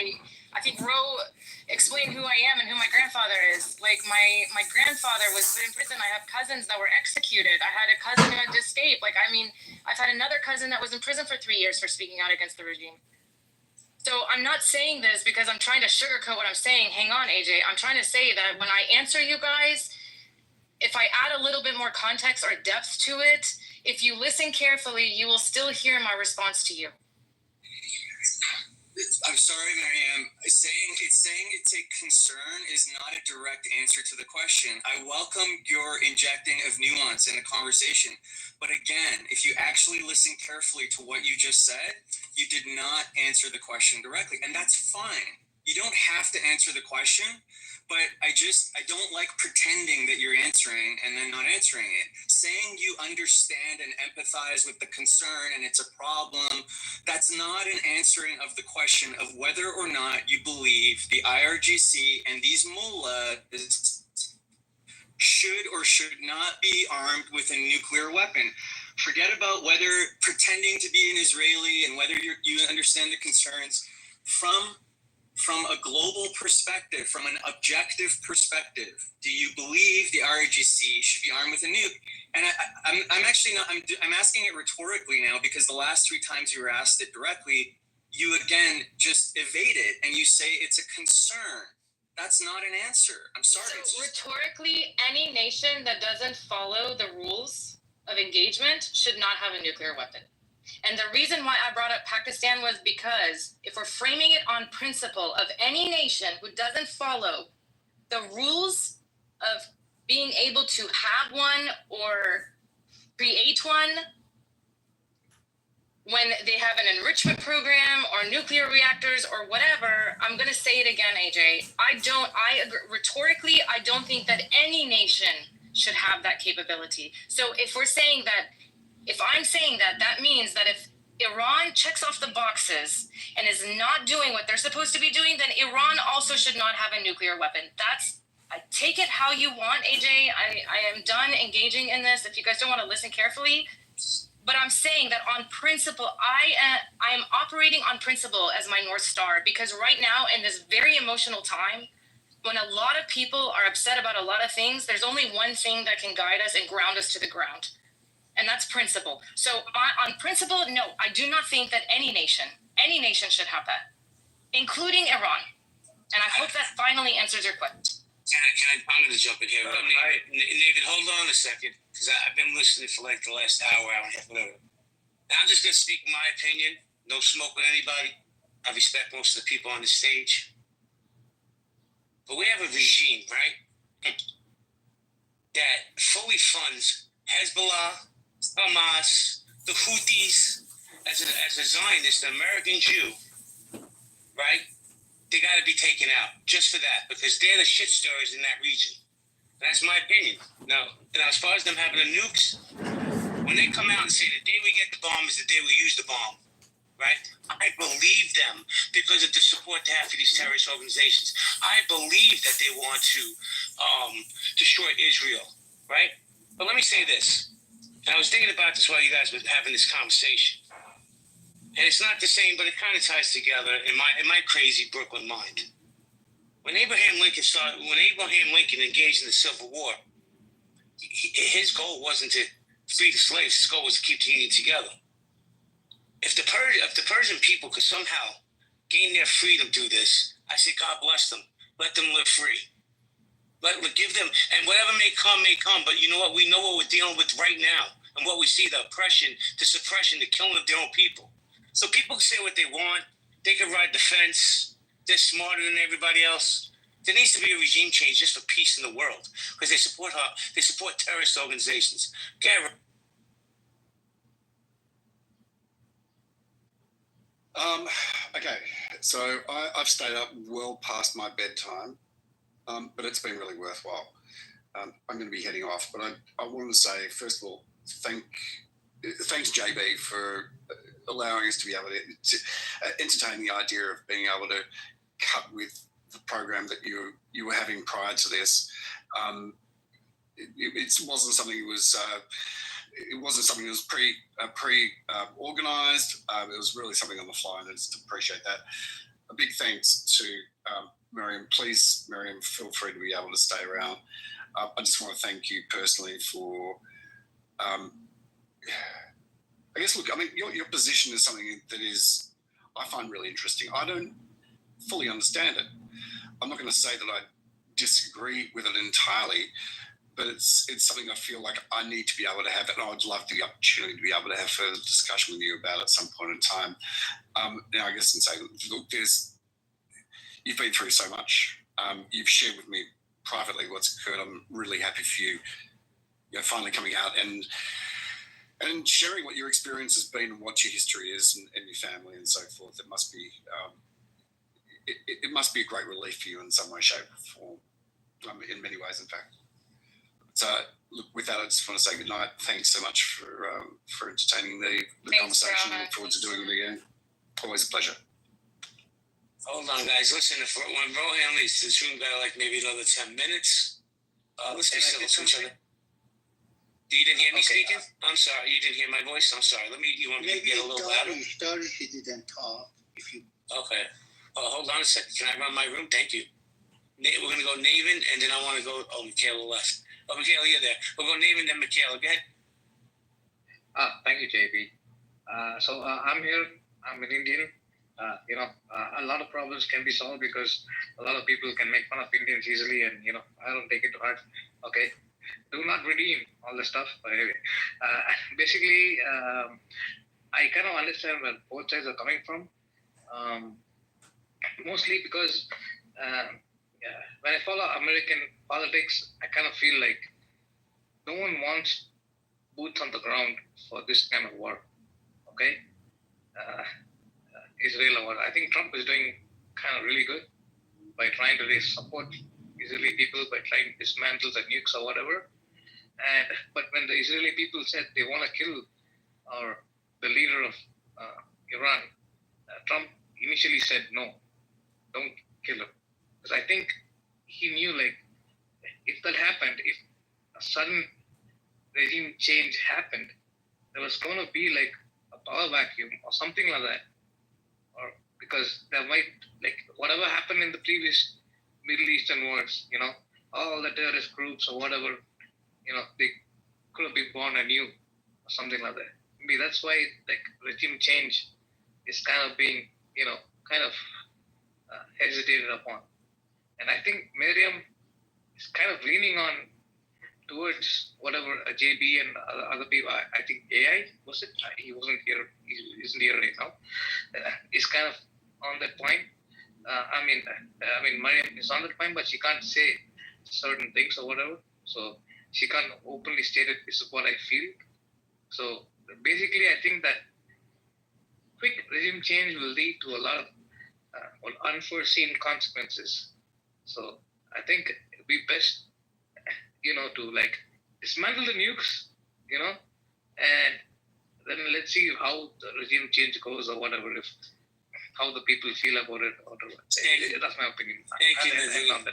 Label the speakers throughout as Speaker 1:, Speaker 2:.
Speaker 1: mean, I think Ro explained who I am and who my grandfather is. Like, my grandfather was put in prison. I have cousins that were executed. I had a cousin who had to escape. Like, I mean, I've had another cousin that was in prison for 3 years for speaking out against the regime. So I'm not saying this because I'm trying to sugarcoat what I'm saying. Hang on, AJ. I'm trying to say that when I answer you guys, if I add a little bit more context or depth to it, if you listen carefully, you will still hear my response to you.
Speaker 2: I'm sorry, Marianne. Saying it take concern is not a direct answer to the question. I welcome your injecting of nuance in the conversation. But again, if you actually listen carefully to what you just said, you did not answer the question directly. And that's fine. You don't have to answer the question. But I don't like pretending that you're answering and then not answering it. Saying you understand and empathize with the concern and it's a problem, that's not an answering of the question of whether or not you believe the IRGC and these mullahs should or should not be armed with a nuclear weapon. Forget about whether pretending to be an Israeli and whether you understand the concerns from a global perspective, from an objective perspective. Do you believe the IRGC should be armed with a nuke? And I'm actually not, I'm asking it rhetorically now because the last 3 times you were asked it directly, you again just evade it and you say it's a concern. That's not an answer. I'm sorry.
Speaker 1: So rhetorically, any nation that doesn't follow the rules of engagement should not have a nuclear weapon. And the reason why I brought up Pakistan was because if we're framing it on principle of any nation who doesn't follow the rules of being able to have one or create one, when they have an enrichment program or nuclear reactors or whatever, I'm going to say it again, AJ. Rhetorically, I don't think that any nation should have that capability. So if we're saying that, if I'm saying that, that means that if Iran checks off the boxes and is not doing what they're supposed to be doing, then Iran also should not have a nuclear weapon. I take it how you want, AJ. I am done engaging in this if you guys don't want to listen carefully. But I'm saying that on principle, I am operating on principle as my North Star because right now in this very emotional time, when a lot of people are upset about a lot of things, there's only one thing that can guide us and ground us to the ground. And that's principle. So on principle, no, I do not think that any nation should have that, including Iran. And I hope that finally answers your question.
Speaker 3: I'm going to jump in here. David, hold on a second, because I've been listening for like the last hour and a half, whatever. Now I'm just going to speak my opinion. No smoke with anybody. I respect most of the people on the stage. But we have a regime, right, that fully funds Hezbollah, Hamas, the Houthis, as a Zionist, an American Jew, right? They got to be taken out just for that because they're the shit stirrers in that region. That's my opinion. Now, as far as them having the nukes, when they come out and say the day we get the bomb is the day we use the bomb, right? I believe them because of the support they have for these terrorist organizations. I believe that they want to destroy Israel, right? But let me say this. And I was thinking about this while you guys were having this conversation. And it's not the same, but it kind of ties together in my crazy Brooklyn mind. When Abraham Lincoln engaged in the Civil War, his goal wasn't to free the slaves. His goal was to keep the Union together. If the Persian people could somehow gain their freedom through this, I say God bless them. Let them live free. Give them, and whatever may come. But you know what? We know what we're dealing with right now, and what we see: the oppression, the suppression, the killing of their own people. So people can say what they want. They can ride the fence. They're smarter than everybody else. There needs to be a regime change just for peace in the world because they support terrorist organizations. Gary.
Speaker 4: Okay, so I've stayed up well past my bedtime, but it's been really worthwhile. I'm going to be heading off, but I want to say, first of all, thanks JB for allowing us to be able to entertain the idea of being able to cut with the program that you were having prior to this. It wasn't something that was pre-organized. It was really something on the fly, and I just appreciate that. a big thanks to Miriam. Please, Miriam, feel free to be able to stay around. I just want to thank you personally for, I guess, look, I mean, your position is something that is, I find really interesting. I don't fully understand it. I'm not going to say that I disagree with it entirely, but it's something I feel like I need to be able to have, and I would love the opportunity to be able to have further discussion with you about it at some point in time. Now, I guess, and say, look, you've been through so much. You've shared with me privately what's occurred. I'm really happy for you, finally coming out and sharing what your experience has been and what your history is and your family and so forth. It must be it must be a great relief for you in some way, shape, or form. In many ways, in fact. So, look, with that, I just want to say good night. Thanks so much for entertaining the conversation. I look forward to doing it again. Always a pleasure.
Speaker 3: Hold on, guys. Listen, when Rohan leaves this room, got like maybe another 10 minutes. Let's be civil to each other. You didn't hear me speaking? I'm sorry. You didn't hear my voice? I'm sorry. You want me to get a little louder?
Speaker 5: Maybe he didn't talk.
Speaker 3: Okay. Hold on a second. Can I run my room? Thank you. We're going to go Navin, and then I want to go... Oh, Michaela left. Oh, Michaela, you're there. We'll go Navin, then Michaela. Go ahead.
Speaker 6: Thank you, JB. So I'm here. I'm an Indian. A lot of problems can be solved because a lot of people can make fun of Indians easily, and I don't take it to heart. Okay, do not redeem all the stuff. But anyway, basically, I kind of understand where both sides are coming from. Mostly because when I follow American politics, I kind of feel like no one wants boots on the ground for this kind of war. Okay. Israel war. I think Trump is doing kind of really good by trying to raise support Israeli people by trying to dismantle the nukes or whatever. But when the Israeli people said they want to kill the leader of Iran, Trump initially said no, don't kill him, because I think he knew like if that happened, if a sudden regime change happened, there was going to be like a power vacuum or something like that. Or because there might, like whatever happened in the previous Middle Eastern wars, all the terrorist groups or whatever, they could have been born anew or something like that. Maybe that's why like regime change is kind of being, hesitated upon. And I think Miriam is kind of leaning on towards whatever JB and other people, I think AI, was it? He wasn't here, he isn't here right now, is kind of on that point. I mean, Mariam is on that point, but she can't say certain things or whatever. So she can't openly state it, this is what I feel. So basically, I think that quick regime change will lead to a lot of unforeseen consequences. So I think it'd be best to like dismantle the nukes, and then let's see how the regime change goes or whatever, how the people feel about it or whatever. That's my opinion.
Speaker 3: Thank you, Naveen.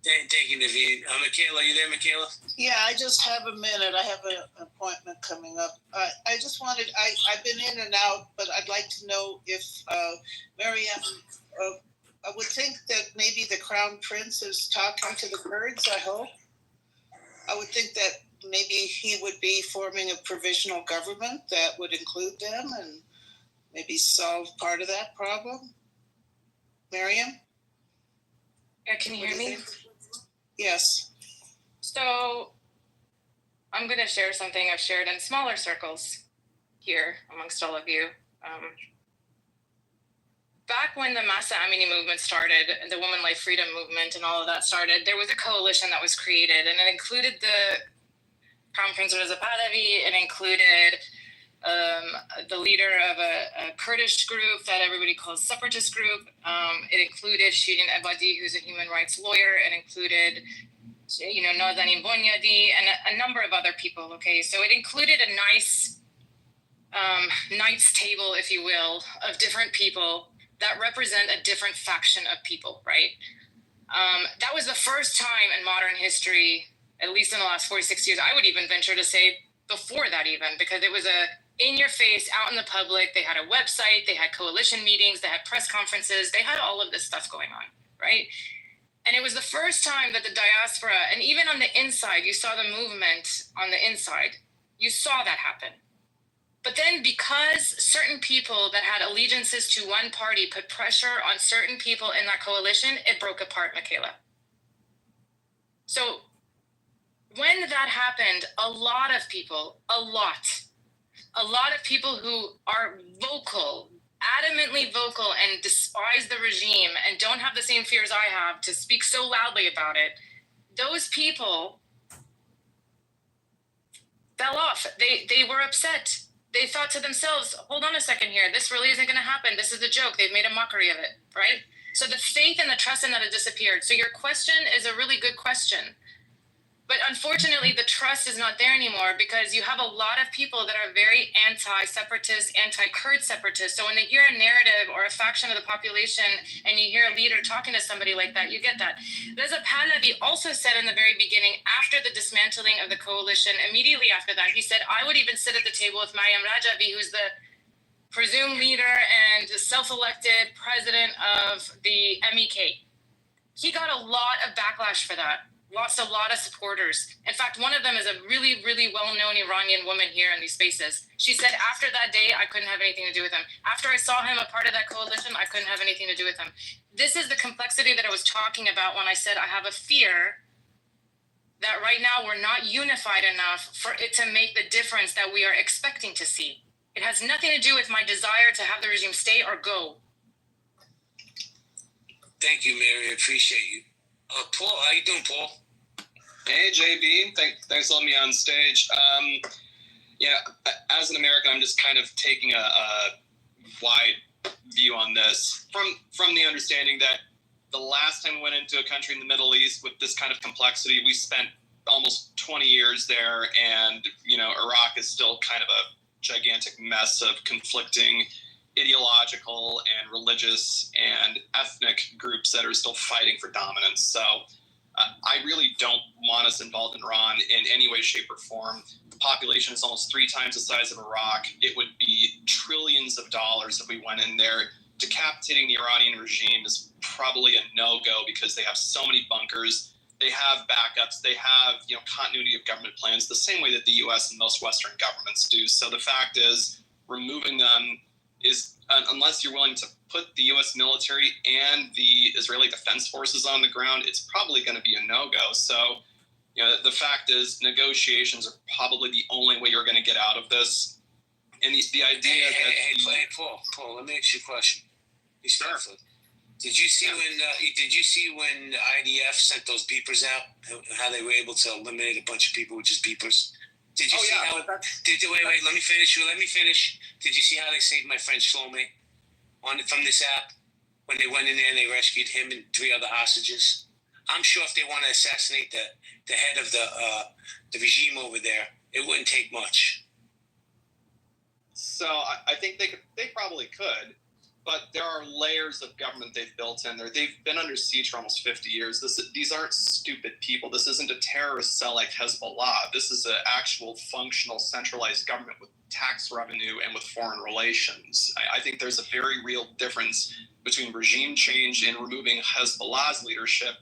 Speaker 3: Thank you, Naveen. Michaela, are you there, Michaela?
Speaker 5: Yeah, I just have a minute. I have an appointment coming up. I just wanted, I've been in and out, but I'd like to know if Miriam, I would think that maybe the Crown Prince is talking to the Kurds, I hope. I would think that maybe he would be forming a provisional government that would include them and maybe solve part of that problem. Miriam?
Speaker 1: Yeah, can you hear me?
Speaker 5: Yes.
Speaker 1: So I'm going to share something I've shared in smaller circles here amongst all of you. Back when the Masa Amini movement started, the Women Life Freedom movement and all of that started, there was a coalition that was created, and it included the Crown Prince Reza Pahlavi. It included the leader of a Kurdish group that everybody calls separatist group. It included Shirin Ebadi, who's a human rights lawyer. It included, Nazanin Bonyadi and a number of other people. Okay, so it included a nice knights table, if you will, of different people that represent a different faction of people, right? That was the first time in modern history, at least in the last 46 years, I would even venture to say before that even, because it was in your face, out in the public. They had a website, they had coalition meetings, they had press conferences, they had all of this stuff going on, right? And it was the first time that the diaspora, and even on the inside, you saw the movement on the inside, you saw that happen. But then because certain people that had allegiances to one party put pressure on certain people in that coalition, it broke apart, Michaela. So when that happened, a lot of people who are vocal, adamantly vocal, and despise the regime and don't have the same fears I have to speak so loudly about it, those people fell off. They were upset. They thought to themselves, hold on a second here, this really isn't going to happen. This is a joke. They've made a mockery of it, right? So the faith and the trust in that had disappeared. So your question is a really good question. But unfortunately, the trust is not there anymore because you have a lot of people that are very anti-separatist, anti-Kurd separatist. So when they hear a narrative or a faction of the population and you hear a leader talking to somebody like that, you get that. Reza Pahlavi also said in the very beginning, after the dismantling of the coalition, immediately after that, he said, I would even sit at the table with Maryam Rajavi, who's the presumed leader and the self-elected president of the MEK. He got a lot of backlash for that. Lost a lot of supporters. In fact, one of them is a really, really well-known Iranian woman here in these spaces. She said, after that day, I couldn't have anything to do with him. After I saw him a part of that coalition, I couldn't have anything to do with him. This is the complexity that I was talking about when I said I have a fear that right now we're not unified enough for it to make the difference that we are expecting to see. It has nothing to do with my desire to have the regime stay or go.
Speaker 3: Thank you, Mary. I appreciate you. Paul, how you doing, Paul?
Speaker 7: Hey, JB. Thanks for letting me on stage. As an American, I'm just kind of taking a wide view on this from the understanding that the last time we went into a country in the Middle East with this kind of complexity, we spent almost 20 years there, and Iraq is still kind of a gigantic mess of conflicting ideological and religious and ethnic groups that are still fighting for dominance. So I really don't want us involved in Iran in any way, shape, or form. The population is almost 3 times the size of Iraq. It would be trillions of dollars if we went in there. Decapitating the Iranian regime is probably a no-go because they have so many bunkers. They have backups. They have continuity of government plans the same way that the U.S. and most Western governments do. So the fact is, removing them is, unless you're willing to put the U.S. military and the Israeli Defense Forces on the ground, it's probably going to be a no-go. So, the fact is, negotiations are probably the only way you're going to get out of this. And the idea
Speaker 3: Hey, Paul, let me ask you a question. Respectfully, did you see when the IDF sent those beepers out? How they were able to eliminate a bunch of people with just beepers? Did you see how? Wait. Let me finish. Did you see how they saved my friend Shlomi from this app when they went in there and they rescued him and 3 other hostages? I'm sure if they want to assassinate the head of the regime over there, it wouldn't take much.
Speaker 7: So I think they probably could, but there are layers of government they've built in there. They've been under siege for almost 50 years. These aren't stupid people. This isn't a terrorist cell like Hezbollah. This is an actual functional centralized government with tax revenue and with foreign relations. I think there's a very real difference between regime change and removing Hezbollah's leadership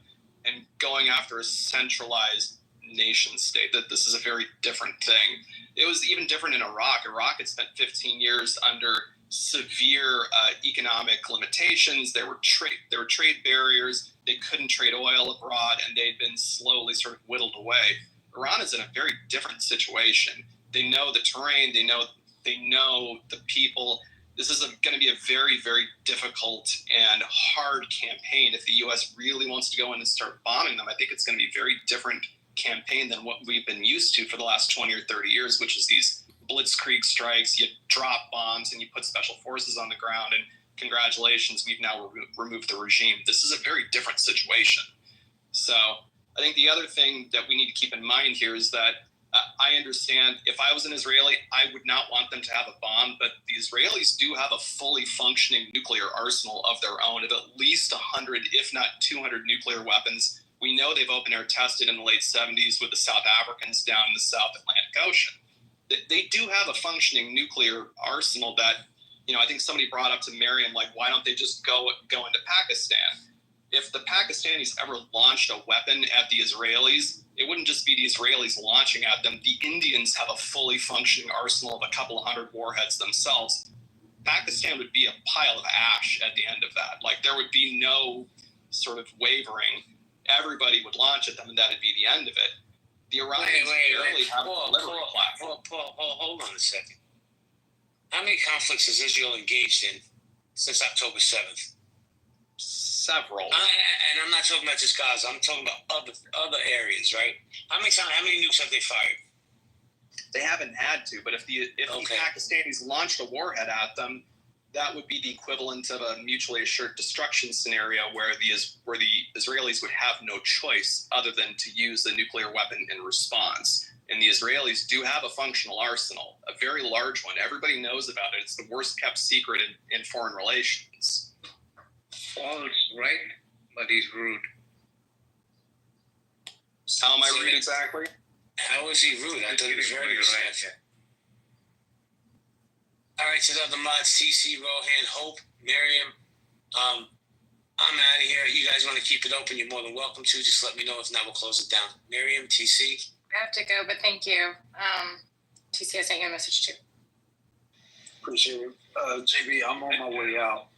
Speaker 7: and going after a centralized nation state. That this is a very different thing. It was even different in Iraq. Iraq had spent 15 years under severe economic limitations. There were trade barriers. They couldn't trade oil abroad, and they'd been slowly sort of whittled away. Iran is in a very different situation. They know the terrain. They know the people. This is going to be a very, very difficult and hard campaign. If the U.S. really wants to go in and start bombing them, I think it's going to be a very different campaign than what we've been used to for the last 20 or 30 years, which is these blitzkrieg strikes. You drop bombs and you put special forces on the ground, and congratulations, we've now removed the regime. This is a very different situation. So I think the other thing that we need to keep in mind here is that I understand if I was an Israeli, I would not want them to have a bomb, but the Israelis do have a fully functioning nuclear arsenal of their own of at least 100, if not 200 nuclear weapons. We know they've open air tested in the late 70s with the South Africans down in the South Atlantic Ocean. they do have a functioning nuclear arsenal that, I think somebody brought up to Miriam, like, why don't they just go into Pakistan? If the Pakistanis ever launched a weapon at the Israelis, it wouldn't just be the Israelis launching at them. The Indians have a fully functioning arsenal of a couple of hundred warheads themselves. Pakistan would be a pile of ash at the end of that. Like, there would be no sort of wavering. Everybody would launch at them, and that would be the end of it. The Iranians barely have a delivery platform.
Speaker 3: Hold on a second. How many conflicts has Israel engaged in since October 7th?
Speaker 7: Several.
Speaker 3: And I'm not talking about just Gaza. I'm talking about other areas, right? How many nukes have they fired?
Speaker 7: They haven't had to, but if the Pakistanis launched a warhead at them, that would be the equivalent of a mutually assured destruction scenario where the Israelis would have no choice other than to use the nuclear weapon in response. And the Israelis do have a functional arsenal, a very large one. Everybody knows about it. It's the worst kept secret in foreign relations.
Speaker 6: False, right? But he's rude.
Speaker 7: How am I rude exactly?
Speaker 3: How is he rude? I thought he was very respectful. All right, to the other mods, TC, Rohan, Hope, Miriam. I'm out of here. You guys want to keep it open, you're more than welcome to. Just let me know. If not, we'll close it down. Miriam, TC.
Speaker 1: I have to go, but thank you. TC, I sent you a message too.
Speaker 8: Appreciate it. JB, I'm on my way out.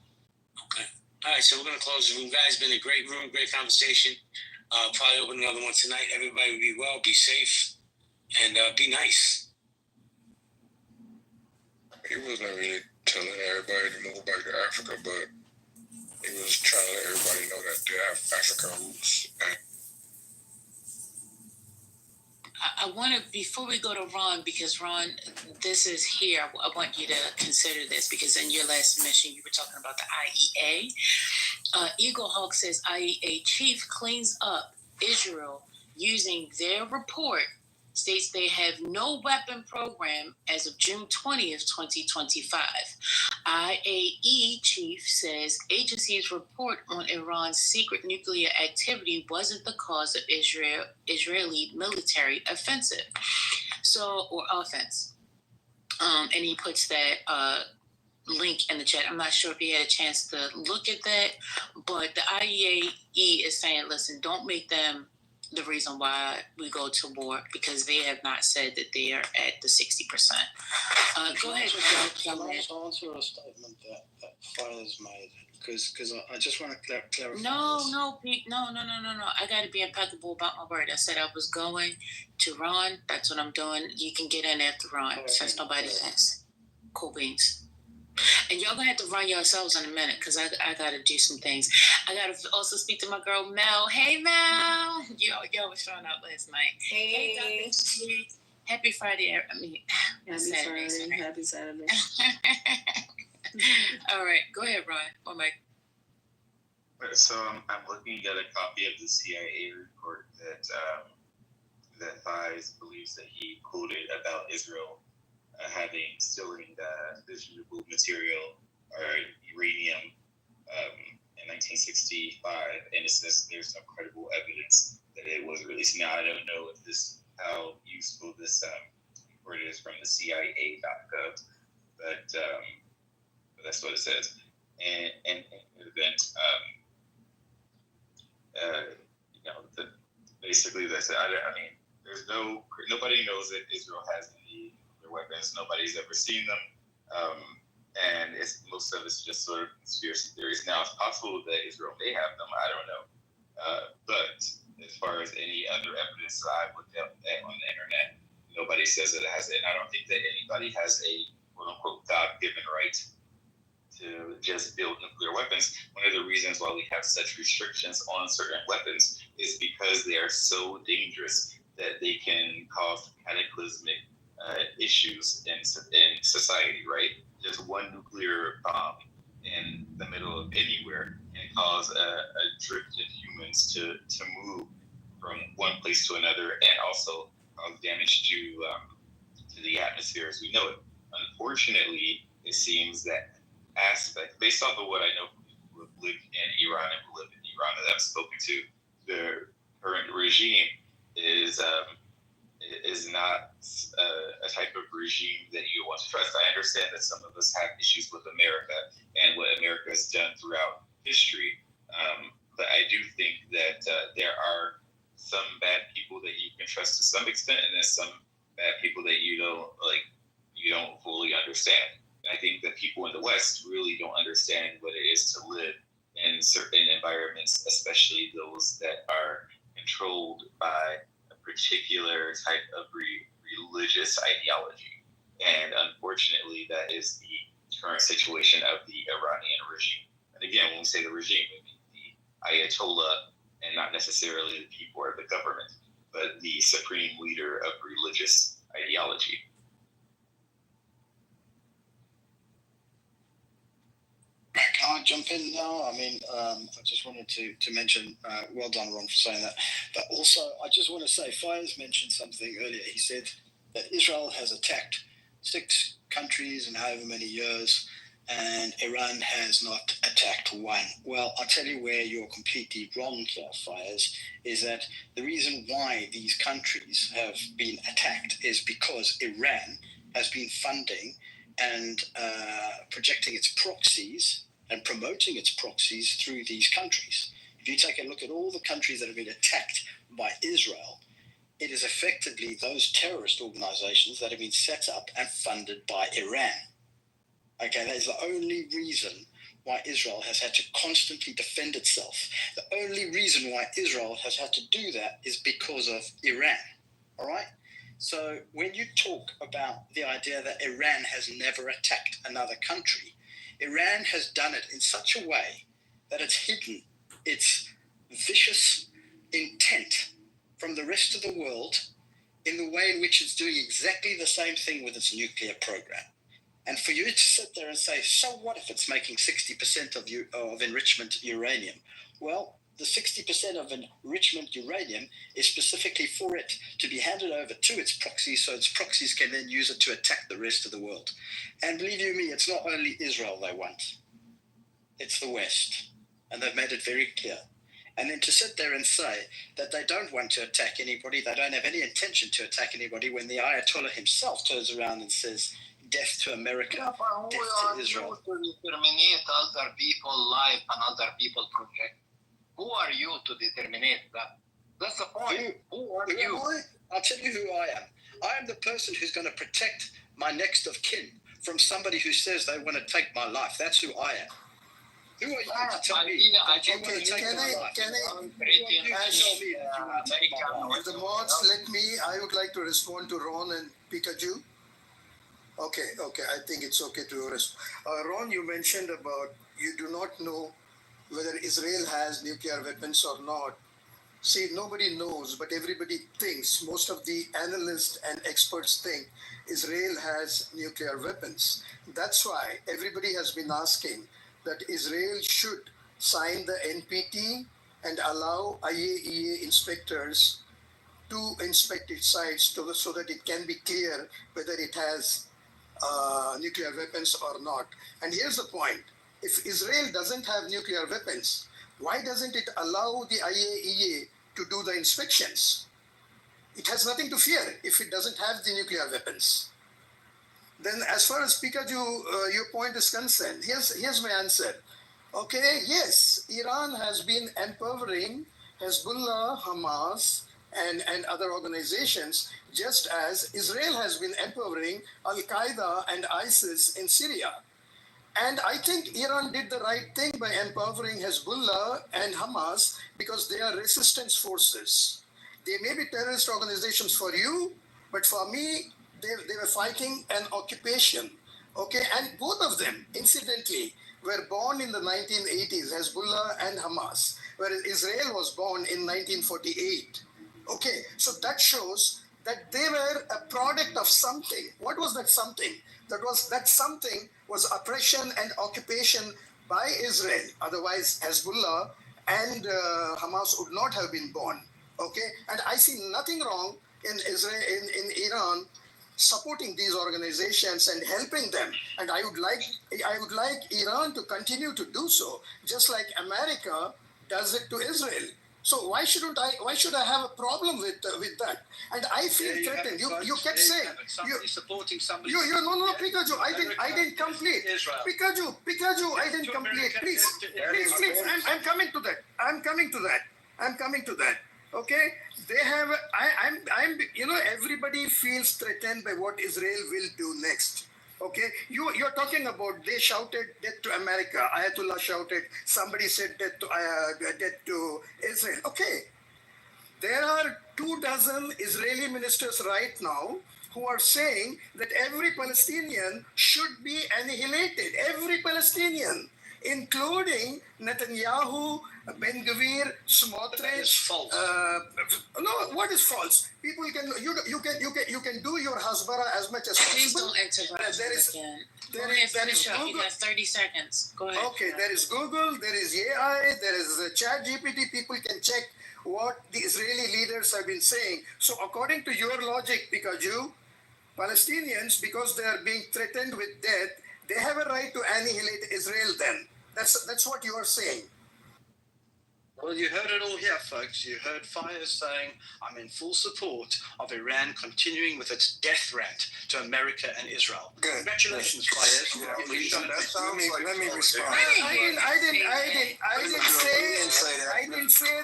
Speaker 3: Okay. All right, so we're going to close the room. Guys, been a great room, great conversation. Probably open another one tonight. Everybody be well, be safe, and be nice.
Speaker 9: He wasn't really telling everybody to move back to Africa, but he was trying to let everybody know that they have African roots.
Speaker 10: I want to, before we go to Ron, because Ron, this is here, I want you to consider this, because in your last submission, you were talking about the IEA. Eagle Hawk says IEA chief cleans up Israel using their report, states they have no weapon program as of June 20th, 2025. IAE chief says agency's report on Iran's secret nuclear activity wasn't the cause of Israeli military offensive, or offense. And he puts that link in the chat. I'm not sure if you had a chance to look at that, but the IAEA is saying, listen, don't make them the reason why we go to war, because they have not said that they are at the 60%. Go ahead.
Speaker 8: Can I answer a statement that Fires made? Because I just want to clarify.
Speaker 10: No, Pete. No. I got to be impeccable about my word. I said I was going to Ron. That's what I'm doing. You can get in after Ron, since nobody asked. Cool beans. And y'all gonna have to run yourselves in a minute, because I gotta do some things. I gotta also speak to my girl Mel. Hey Mel, y'all was showing up last night. Hey Dr. Happy Friday. Happy Saturday.
Speaker 11: Happy Saturday.
Speaker 10: All right, go ahead, Ron. Oh my.
Speaker 12: So I'm looking at a copy of the CIA report that Fies believes that he quoted about Israel stealing fissionable material or uranium in 1965, and it says there's no credible evidence that it was released. Now I don't know if how useful this report is from the CIA.gov, but that's what it says. And in the event, basically that's it. I mean, nobody knows that Israel has any weapons. Nobody's ever seen them, and most of it's just sort of conspiracy theories. Now, it's possible that Israel may have them. I don't know, but as far as any other evidence that I've looked at on the internet, nobody says that it has it. And I don't think that anybody has a quote-unquote God-given right to just build nuclear weapons. One of the reasons why we have such restrictions on certain weapons is because they are so dangerous that they can cause cataclysmic issues in society, right? Just one nuclear bomb in the middle of anywhere can cause a drift of humans to move from one place to another, and also cause damage to the atmosphere as we know it. Unfortunately, it seems that aspect, based off of what I know from people who have lived in Iran and who live in Iran that I've spoken to, the current regime is not a type of regime regime that you want to trust. I understand that some of us have issues with America and what America has done throughout history, but I do think that there are some bad people that you can trust to some extent, and there's some bad people that you don't fully understand. I think that people in the West really don't understand what it is to live in certain environments, especially those that are controlled by a particular type of religious ideology. And unfortunately, that is the current situation of the Iranian regime. And again, when we say the regime, we mean the Ayatollah, and not necessarily the people or the government, but the supreme leader of religious ideology.
Speaker 8: Can I jump in now? I mean, I just wanted to mention, well done, Ron, for saying that. But also, I just want to say, Fires mentioned something earlier. He said that Israel has attacked 6 countries in however many years, and Iran has not attacked one. Well, I'll tell you where you're completely wrong here, Fires, is that the reason why these countries have been attacked is because Iran has been funding and projecting its proxies and promoting its proxies through these countries. If you take a look at all the countries that have been attacked by Israel, it is effectively those terrorist organizations that have been set up and funded by Iran. Okay, that is the only reason why Israel has had to constantly defend itself. The only reason why Israel has had to do that is because of Iran. All right? So when you talk about the idea that Iran has never attacked another country, Iran has done it in such a way that it's hidden its vicious intent from the rest of the world in the way in which it's doing exactly the same thing with its nuclear program. And for you to sit there and say, so what if it's making 60% of enrichment uranium? Well, the 60% of enrichment uranium is specifically for it to be handed over to its proxies, so its proxies can then use it to attack the rest of the world. And believe you me, it's not only Israel they want. It's the West. And they've made it very clear. And then to sit there and say that they don't want to attack anybody, they don't have any intention to attack anybody, when the Ayatollah himself turns around and says, death to America, death to Israel.
Speaker 11: To determine other people's life and other people's project. Who are you to determine that? That's the point. Who are you?
Speaker 8: I'll tell you who I am. I am the person who's going to protect my next of kin from somebody who says they want to take my life. That's who I am. Who are you to tell me that you want to take my life?
Speaker 13: The mods, I would like to respond to Ron and Pikachu. Okay, I think it's okay to respond. Ron, you mentioned about you do not know whether Israel has nuclear weapons or not. See, nobody knows, but everybody thinks, most of the analysts and experts think Israel has nuclear weapons. That's why everybody has been asking that Israel should sign the NPT and allow IAEA inspectors to inspect its sites so that it can be clear whether it has nuclear weapons or not. And here's the point. If Israel doesn't have nuclear weapons, why doesn't it allow the IAEA to do the inspections? It has nothing to fear if it doesn't have the nuclear weapons. Then as far as Pikachu, your point is concerned, here's my answer. Okay, yes, Iran has been empowering Hezbollah, Hamas, and other organizations, just as Israel has been empowering Al-Qaeda and ISIS in Syria. And I think Iran did the right thing by empowering Hezbollah and Hamas because they are resistance forces. They may be terrorist organizations for you, but for me, they were fighting an occupation. Okay, and both of them, incidentally, were born in the 1980s, Hezbollah and Hamas, whereas Israel was born in 1948. Okay, so that shows that they were a product of something. What was that something? That something was oppression and occupation by Israel. Otherwise, Hezbollah and Hamas would not have been born. Okay, and I see nothing wrong in Israel, in Iran, supporting these organizations and helping them. And I would like Iran to continue to do so, just like America does it to Israel. So why should I have a problem with that? And I feel threatened. You kept saying
Speaker 8: somebody supporting somebody.
Speaker 13: No, Pikachu, I didn't complete. Pikachu, I didn't complete. Please. I'm coming to that. Okay, they have. I'm. Everybody feels threatened by what Israel will do next. Okay, you're talking about they shouted death to America. Ayatollah shouted. Somebody said death to Israel. Okay, there are 24 Israeli ministers right now who are saying that every Palestinian should be annihilated. Every Palestinian, including Netanyahu, Ben Gvir, Smotrich.
Speaker 8: That is false.
Speaker 13: No, what is false? People you can do your hasbara as much as possible.
Speaker 10: Please don't interrupt again. You got 30 seconds. Go ahead.
Speaker 13: Okay, there is Google, there is AI, there is ChatGPT. People can check what the Israeli leaders have been saying. So according to your logic, Pikachu, Palestinians, because they are being threatened with death, they have a right to annihilate Israel then. That's what you are saying.
Speaker 8: Well, you heard it all here, folks. You heard Fayez saying, I'm in full support of Iran continuing with its death rant to America and Israel.
Speaker 13: Good.
Speaker 8: Congratulations, Fayez.
Speaker 9: Let me respond.
Speaker 13: I didn't say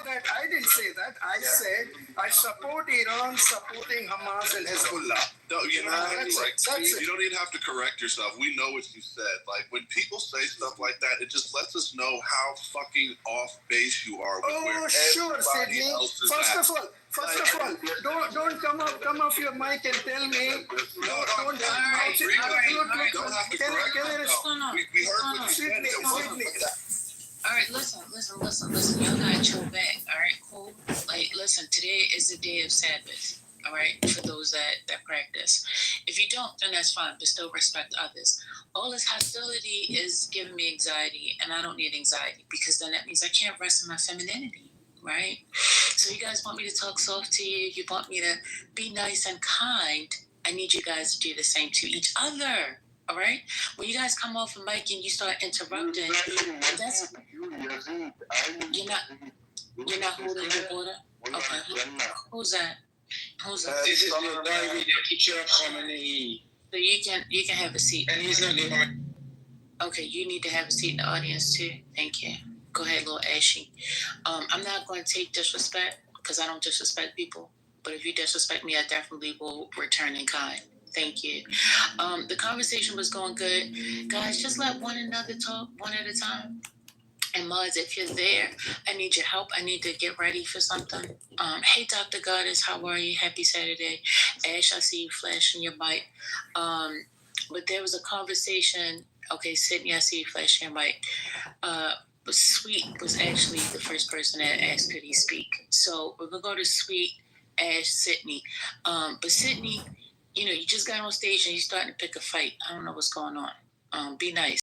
Speaker 13: that. I said I support Iran supporting Hamas and Hezbollah.
Speaker 14: No, you
Speaker 13: That's it.
Speaker 14: you don't even have to correct yourself. We know what you said. Like when people say stuff like that, it just lets us know how fucking off base you are.
Speaker 13: Oh, sure, Sydney. First of all, don't come off your mic and tell me.
Speaker 14: Don't have to correct yourself. We heard what you said. It wasn't like that.
Speaker 10: All right, listen. Y'all gotta chill back. All right, cool. Like, listen. Today is the day of Sabbath. All right, for those that practice. If you don't, then that's fine, but still respect others. All this hostility is giving me anxiety, and I don't need anxiety because then that means I can't rest in my femininity, right? So you guys want me to talk soft to you? You want me to be nice and kind? I need you guys to do the same to each other. All right? When you guys come off a mic and you start interrupting, that's you're not holding your water. Okay, who's that?
Speaker 3: This is the teacher Khamenei.
Speaker 10: So you can have a seat.
Speaker 3: And he's not the
Speaker 10: Okay, you need to have a seat in the audience too. Thank you. Go ahead, little Ashy. I'm not going to take disrespect because I don't disrespect people. But if you disrespect me, I definitely will return in kind. Thank you. The conversation was going good. Guys, just let one another talk one at a time. And Mods, if you're there, I need your help. I need to get ready for something. Hey, Dr. Goddess, how are you? Happy Saturday. Ash, I see you flashing your mic. But there was a conversation. Okay, Sydney, I see you flashing your mic. But Sweet was actually the first person that asked, could he speak? So we're going to go to Sweet, Ash, Sydney. But Sydney, you just got on stage and you're starting to pick a fight. I don't know what's going on. Be nice.